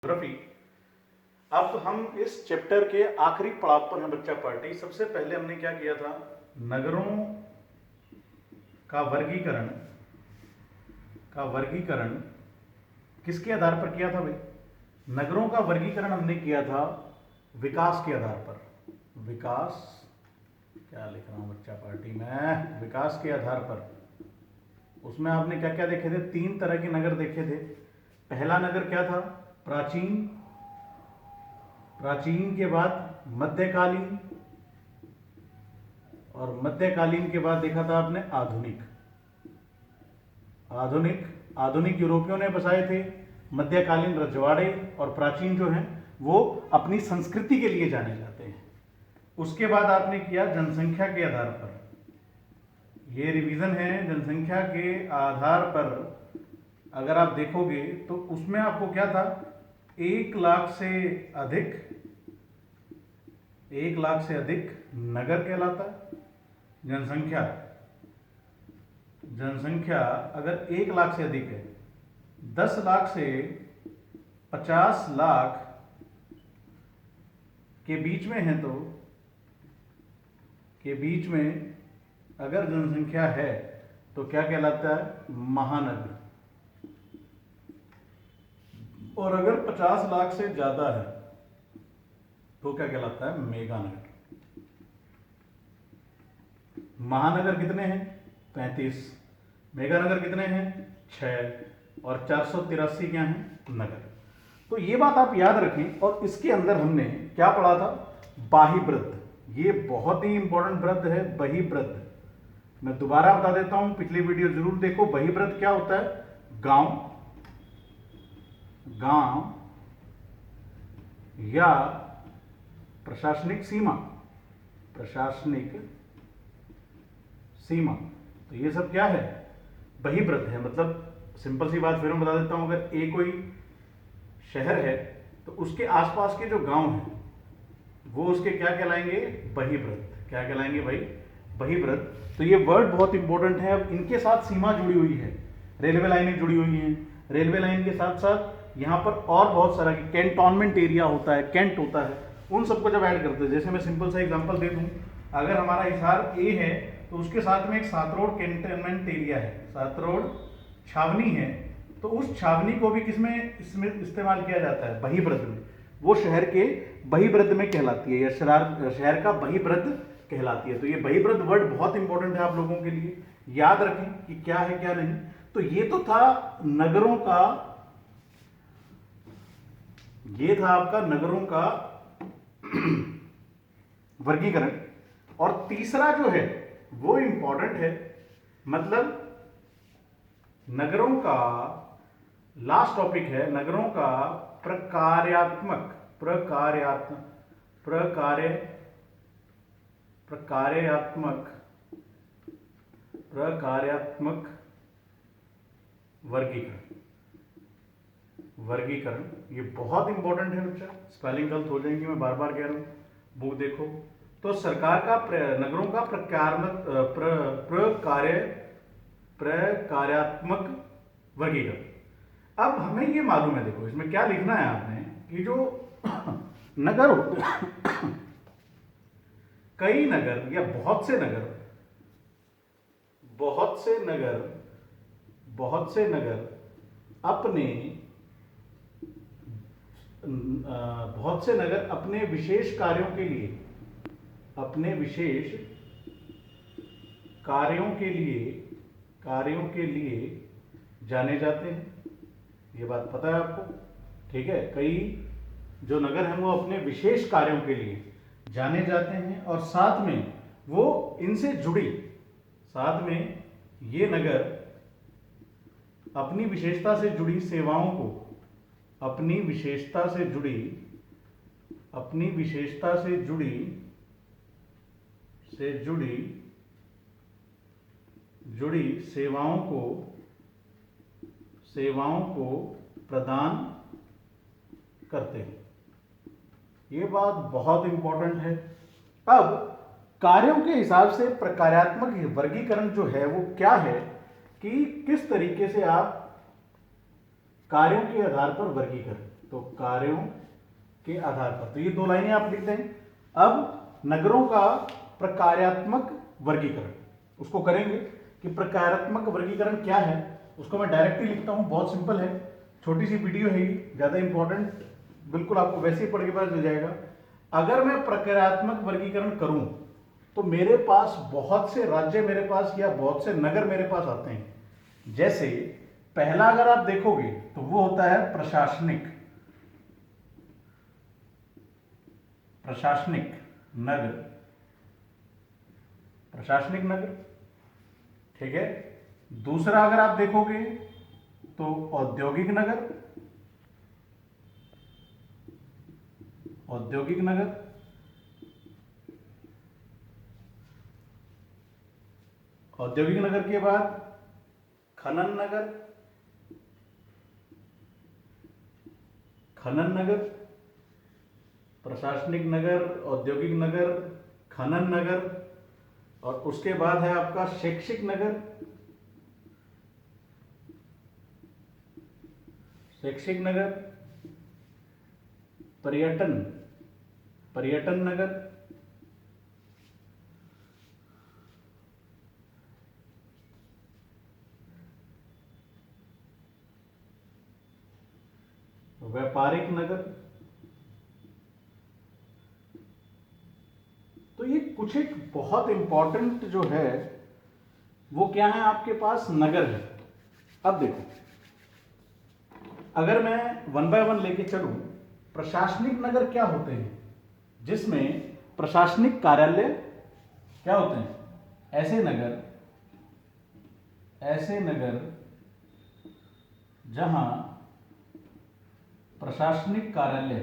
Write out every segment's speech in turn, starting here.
Geography. अब हम इस चैप्टर के आखिरी पड़ाव पर हैं बच्चा पार्टी। सबसे पहले हमने क्या किया था, नगरों का वर्गीकरण किसके आधार पर किया था भाई? नगरों का वर्गीकरण हमने किया था विकास के आधार पर। विकास, क्या लिख रहा हूं बच्चा पार्टी में, विकास के आधार पर। उसमें आपने क्या क्या देखे थे? 3 तरह के नगर देखे थे। पहला नगर क्या था? प्राचीन, प्राचीन के बाद मध्यकालीन, और मध्यकालीन के बाद देखा था आपने आधुनिक। आधुनिक यूरोपियों ने बसाए थे, मध्यकालीन रजवाड़े, और प्राचीन जो हैं वो अपनी संस्कृति के लिए जाने जाते हैं। उसके बाद आपने किया जनसंख्या के आधार पर। ये रिवीजन है जनसंख्या के आधार पर। अगर आप देखोगे तो उसमें आपको क्या था, 1 लाख से अधिक नगर कहलाता है। जनसंख्या अगर 1 लाख से अधिक है, 10 लाख से 50 लाख के बीच में है, तो के बीच में अगर जनसंख्या है तो क्या कहलाता है? महानगर। और अगर 50 लाख से ज्यादा है तो क्या कहलाता है? मेगानगर। महानगर कितने हैं? 35। मेगानगर कितने हैं? 6। और 483 क्या हैं? नगर। तो ये बात आप याद रखें। और इसके अंदर हमने क्या पढ़ा था? बाह्यवृत्त। ये बहुत ही इंपॉर्टेंट वृत्त है, बहिर्वृत्त। मैं दोबारा बता देता हूं, पिछली वीडियो जरूर देखो। बहिर्वृत्त क्या होता है? गांव या प्रशासनिक सीमा। तो ये सब क्या है? बहिर्वृत्त है। मतलब सिंपल सी बात फिर मैं बता देता हूं, अगर एक कोई शहर है तो उसके आसपास के जो गांव हैं वो उसके क्या कहलाएंगे? बहिर्वृत्त। क्या कहलाएंगे भाई? बहिर्वृत्त। तो ये वर्ड बहुत इंपॉर्टेंट है। अब इनके साथ सीमा जुड़ी हुई है, रेलवे लाइनें जुड़ी हुई हैं। रेलवे लाइन के साथ साथ यहाँ पर और बहुत सारा कैंटोनमेंट एरिया होता है, कैंट होता है, उन सबको जब ऐड करते हैं, जैसे मैं सिंपल सा एग्जांपल दे दूं, अगर हमारा हिसार ए है तो उसके साथ में एक सातरोड़ कैंटोनमेंट एरिया है, सातरोड़ छावनी है, तो उस छावनी को भी इसमें इस्तेमाल किया जाता है? बहिर्वृत्त में। वो शहर के बहिर्वृत्त में कहलाती है, या शहर का बहिर्वृत्त कहलाती है। तो ये बहिर्वृत्त वर्ड बहुत इंपॉर्टेंट है आप लोगों के लिए, याद रखें कि क्या है क्या नहीं। तो ये तो था नगरों का, ये था आपका नगरों का वर्गीकरण। और तीसरा जो है वो इंपॉर्टेंट है, मतलब नगरों का लास्ट टॉपिक है, नगरों का प्रकार्यात्मक वर्गीकरण। ये बहुत इंपॉर्टेंट है बच्चा, स्पेलिंग गलत हो जाएंगी, मैं बार बार कह रहा हूं, बुक देखो। तो सरकार का नगरों का प्रकार्यात्मक वर्गीकरण। अब हमें ये मालूम है, देखो इसमें क्या लिखना है आपने, कि जो नगर होते हैं, कई नगर या बहुत से नगर अपने विशेष कार्यों के लिए जाने जाते हैं। ये बात पता है आपको? ठीक है, कई जो नगर हैं वो अपने विशेष कार्यों के लिए जाने जाते हैं, और साथ में वो इनसे जुड़ी, साथ में ये नगर अपनी विशेषता से जुड़ी सेवाओं को, अपनी विशेषता से जुड़ी सेवाओं को प्रदान करते हैं। ये बात बहुत इंपॉर्टेंट है। अब कार्यों के हिसाब से प्रकार्यात्मक वर्गीकरण जो है वो क्या है, कि किस तरीके से आप कार्यों के आधार पर वर्गीकरण तो कार्यों के आधार पर। तो ये 2 लाइनें आप लिखते हैं। अब नगरों का प्रकार्यात्मक वर्गीकरण उसको करेंगे कि प्रकारात्मक वर्गीकरण क्या है, उसको मैं डायरेक्टली लिखता हूं। बहुत सिंपल है, छोटी सी वीडियो है ये, ज्यादा इंपॉर्टेंट बिल्कुल आपको वैसे ही पढ़ के पता चल जाएगा। अगर मैं प्रकारात्मक वर्गीकरण करूं तो मेरे पास बहुत से राज्य मेरे पास या बहुत से नगर मेरे पास आते हैं। जैसे पहला अगर आप देखोगे तो वो होता है प्रशासनिक नगर, प्रशासनिक नगर, ठीक है। दूसरा अगर आप देखोगे तो औद्योगिक नगर, औद्योगिक नगर, औद्योगिक नगर के बाद खनन नगर, खनन नगर, प्रशासनिक नगर, औद्योगिक नगर, खनन नगर, और उसके बाद है आपका शैक्षिक नगर, शैक्षिक नगर, पर्यटन नगर, व्यापारिक नगर। तो ये कुछ एक बहुत इंपॉर्टेंट जो है वो क्या है, आपके पास नगर है। अब देखो, अगर मैं 1 बाय 1 लेके चलूं, प्रशासनिक नगर क्या होते हैं, जिसमें प्रशासनिक कार्यालय क्या होते हैं, ऐसे नगर जहां प्रशासनिक कार्यालय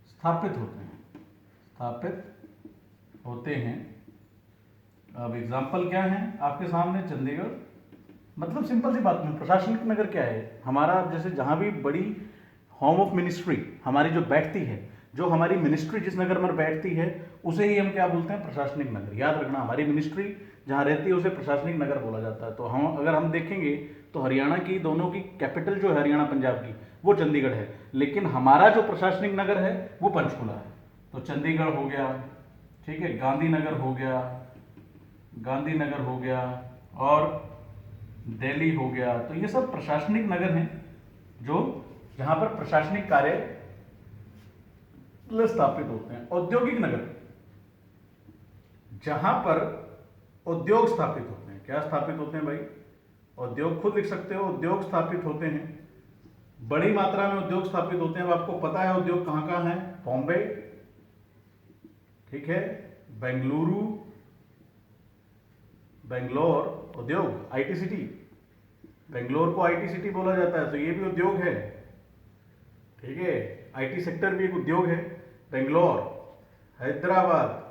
स्थापित होते हैं। अब एग्जाम्पल क्या है आपके सामने, चंडीगढ़। मतलब सिंपल सी बात में, प्रशासनिक नगर क्या है हमारा, जैसे जहां भी बड़ी होम ऑफ मिनिस्ट्री हमारी जो बैठती है, जो हमारी मिनिस्ट्री जिस नगर में बैठती है उसे ही हम क्या बोलते हैं, प्रशासनिक नगर। याद रखना, हमारी मिनिस्ट्री जहां रहती है उसे प्रशासनिक नगर बोला जाता है। तो अगर हम देखेंगे तो हरियाणा की दोनों की कैपिटल जो है हरियाणा पंजाब की, वो चंडीगढ़ है, लेकिन हमारा जो प्रशासनिक नगर है वो पंचकुला है। तो चंडीगढ़ हो गया, ठीक है, गांधीनगर हो गया और दिल्ली हो गया। तो ये सब प्रशासनिक नगर हैं जो जहां पर प्रशासनिक कार्य स्थापित होते हैं। औद्योगिक नगर, जहां पर उद्योग स्थापित होते हैं। क्या स्थापित होते हैं भाई, उद्योग, खुद लिख सकते हो, उद्योग स्थापित होते हैं, बड़ी मात्रा में उद्योग स्थापित होते हैं। अब आपको पता है उद्योग कहां कहां है, बॉम्बे, ठीक है, बेंगलोर उद्योग, आईटी सिटी, बेंगलोर को आईटी सिटी बोला जाता है, तो ये भी उद्योग है, ठीक है, आईटी सेक्टर भी एक उद्योग है। बेंगलोर, हैदराबाद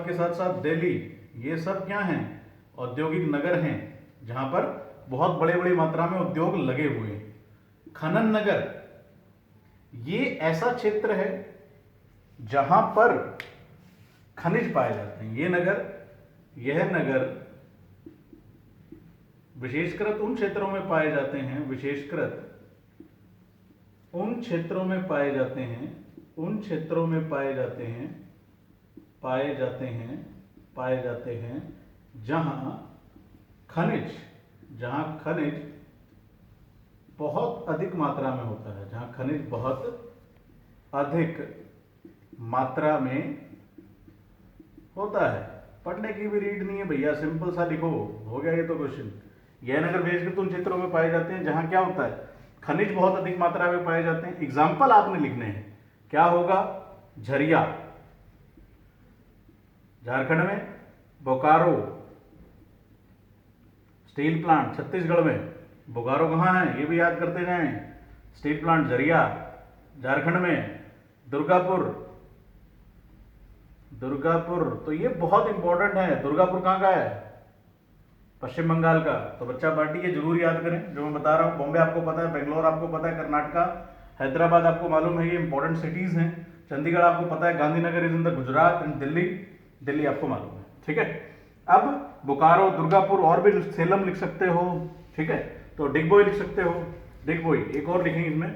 के साथ साथ दिल्ली, ये सब क्या हैं, औद्योगिक नगर हैं जहां पर बहुत बड़े बड़ी मात्रा में उद्योग लगे हुए हैं। खनन नगर, ये ऐसा क्षेत्र है जहां पर खनिज पाए जाते हैं। यह नगर विशेषकृत उन क्षेत्रों में पाए जाते हैं, उन क्षेत्रों में पाए जाते हैं जहां खनिज बहुत अधिक मात्रा में होता है, जहां खनिज बहुत अधिक मात्रा में होता है। पढ़ने की भी रीड नहीं है भैया, सिंपल सा लिखो, हो गया ये तो क्वेश्चन। यह नगर विशेषकर उन क्षेत्रों में पाए जाते हैं जहां क्या होता है, खनिज बहुत अधिक मात्रा में पाए जाते हैं। एग्जाम्पल आपने लिखने हैं, क्या होगा, झरिया झारखंड में, बोकारो स्टील प्लांट छत्तीसगढ़ में, बोकारो कहां है ये भी याद करते जाएं, स्टील प्लांट झरिया झारखंड में, दुर्गापुर, तो ये बहुत इंपॉर्टेंट है। दुर्गापुर कहां का है, पश्चिम बंगाल का। तो बच्चा पार्टी ये जरूर याद करें जो मैं बता रहा हूं। बॉम्बे आपको पता है, बेंगलोर आपको पता है, कर्नाटका, हैदराबाद आपको मालूम है, ये इंपॉर्टेंट सिटीज हैं। चंडीगढ़ आपको पता है, Gandhinagar is in the Gujarat, and Delhi आपको मालूम है, ठीक है। अब बोकारो, दुर्गापुर और भी सेलम लिख सकते हो, ठीक है। तो डिगबोई लिख सकते हो, डिगबोई। एक और लिखेंगे इसमें,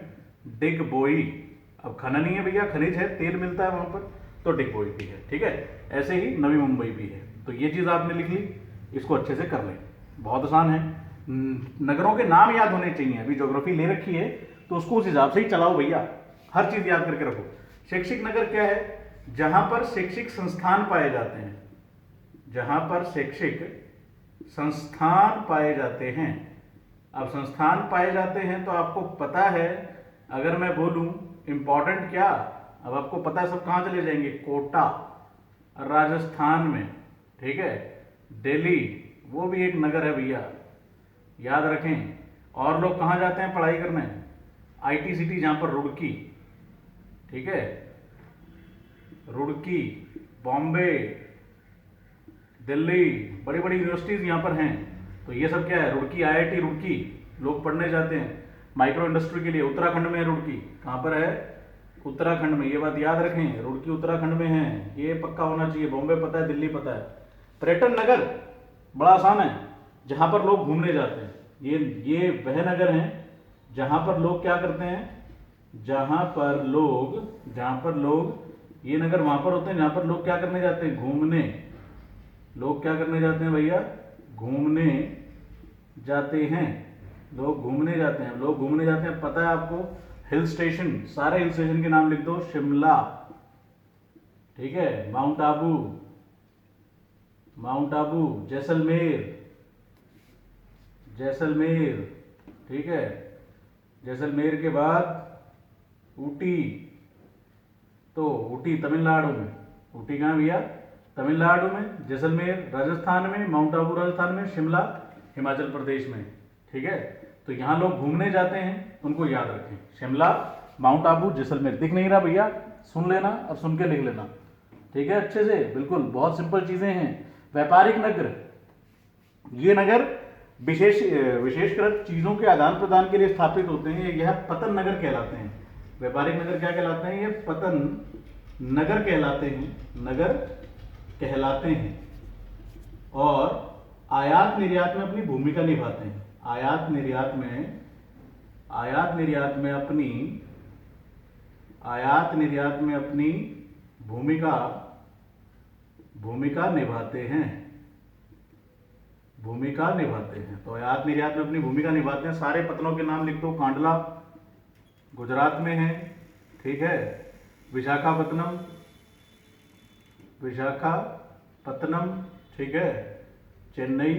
डिगबोई। अब खनन ही है भैया, खनिज है, तेल मिलता है वहां पर, तो डिगबोई भी है, ठीक है। ऐसे ही नवी मुंबई भी है। तो ये चीज आपने लिख ली, इसको अच्छे से कर लें, बहुत आसान है। नगरों के नाम याद होने चाहिए। अभी ज्योग्राफी ले रखी है तो उसको उस हिसाब से ही चलाओ भैया, हर चीज याद करके रखो। शैक्षिक नगर क्या है? जहां पर शैक्षिक संस्थान पाए जाते हैं, जहां पर शैक्षिक संस्थान पाए जाते हैं। अब संस्थान पाए जाते हैं तो आपको पता है, अगर मैं बोलूं इंपॉर्टेंट क्या, अब आपको पता है सब कहां चले जाएंगे, कोटा राजस्थान में, ठीक है। दिल्ली, वो भी एक नगर है भैया, याद रखें। और लोग कहां जाते हैं पढ़ाई करने? आईटी सिटी, जहां पर रुड़की, ठीक है, रुड़की, बॉम्बे, दिल्ली, बड़ी बड़ी यूनिवर्सिटीज यहां पर हैं। तो ये सब क्या है? रुड़की, आईआईटी रुड़की, लोग पढ़ने जाते हैं माइक्रो इंडस्ट्री के लिए। उत्तराखंड में है रुड़की, कहां पर है? उत्तराखंड में। ये बात याद रखें, रुड़की उत्तराखंड में है, ये पक्का होना चाहिए। बॉम्बे पता है, दिल्ली पता है। पर्यटन नगर बड़ा आसान है, जहां पर लोग घूमने जाते हैं। ये वह नगर हैं जहां पर लोग क्या करते हैं, जहां पर लोग ये नगर वहां पर होते हैं जहां पर लोग क्या करने जाते हैं, घूमने। लोग क्या करने जाते हैं भैया? घूमने जाते हैं। लोग घूमने जाते हैं, लोग घूमने जाते हैं, पता है आपको। हिल स्टेशन, सारे हिल स्टेशन के नाम लिख दो। शिमला, ठीक है, माउंट आबू, जैसलमेर, ठीक है। जैसलमेर के बाद ऊटी, तो ऊटी तमिलनाडु में। ऊटी कहाँ भैया? तमिलनाडु में। जैसलमेर राजस्थान में, माउंट आबू राजस्थान में, शिमला हिमाचल प्रदेश में, ठीक है। तो यहाँ लोग घूमने जाते हैं, उनको याद रखें। शिमला, माउंट आबू, जैसलमेर। दिख नहीं रहा भैया? सुन लेना और सुन के लिख लेना, ठीक है, अच्छे से, बिल्कुल बहुत सिंपल चीजें हैं। व्यापारिक नगर, ये नगर विशेषकर चीजों के आदान प्रदान के लिए स्थापित होते हैं। यह पतन नगर कहलाते हैं। व्यापारिक नगर क्या कहलाते हैं? ये पतन नगर कहलाते हैं। और आयात निर्यात में अपनी भूमिका निभाते हैं। आयात निर्यात में अपनी भूमिका निभाते हैं। तो आयात निर्यात में अपनी भूमिका निभाते हैं। सारे पत्तनों के नाम लिख दो। कांडला गुजरात में है, ठीक है। विशाखापत्तनम, ठीक है। चेन्नई,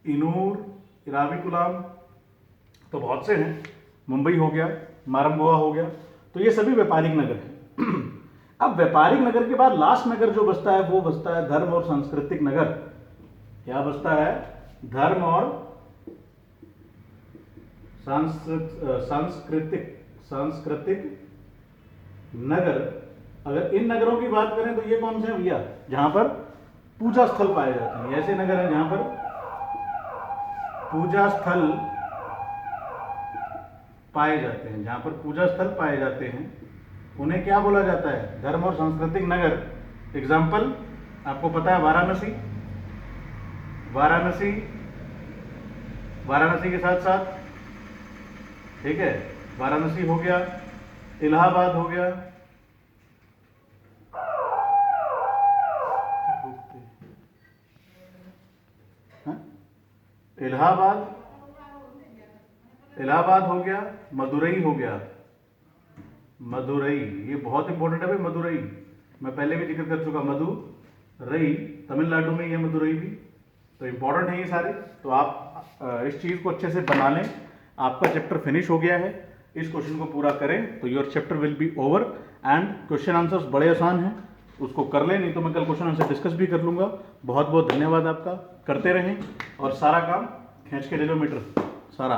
इनूर, इराविकुलम, तो बहुत से हैं। मुंबई हो गया, मारंगोआ हो गया। तो ये सभी व्यापारिक नगर हैं। अब व्यापारिक नगर के बाद लास्ट नगर जो बचता है वो बचता है धर्म और सांस्कृतिक नगर। क्या बचता है? धर्म और सांस्कृतिक नगर। अगर इन नगरों की बात करें तो ये कौन से हैं भैया? जहां पर पूजा स्थल पाए जाते हैं। ऐसे नगर हैं जहां पर पूजा स्थल पाए जाते हैं, उन्हें क्या बोला जाता है? धर्म और सांस्कृतिक नगर। एग्जाम्पल आपको पता है, वाराणसी के साथ साथ, ठीक है, वाराणसी हो गया, इलाहाबाद हो गया, इलाहाबाद हो गया, मदुरई हो गया। मदुरई ये बहुत इंपॉर्टेंट है भाई। मदुरई मैं पहले भी जिक्र कर चुका। मदुरई तमिलनाडु में, ये मदुरई भी, तो इंपॉर्टेंट है ये सारे। तो आप इस चीज को अच्छे से बना लें। आपका चैप्टर फिनिश हो गया है। इस क्वेश्चन को पूरा करें तो your chapter will be over. And question answers बड़े आसान हैं, उसको कर लें, नहीं तो मैं कल क्वेश्चन आंसर डिस्कस भी कर लूंगा। बहुत बहुत धन्यवाद आपका। करते रहें और सारा काम खींच के ले लो मीटर सारा।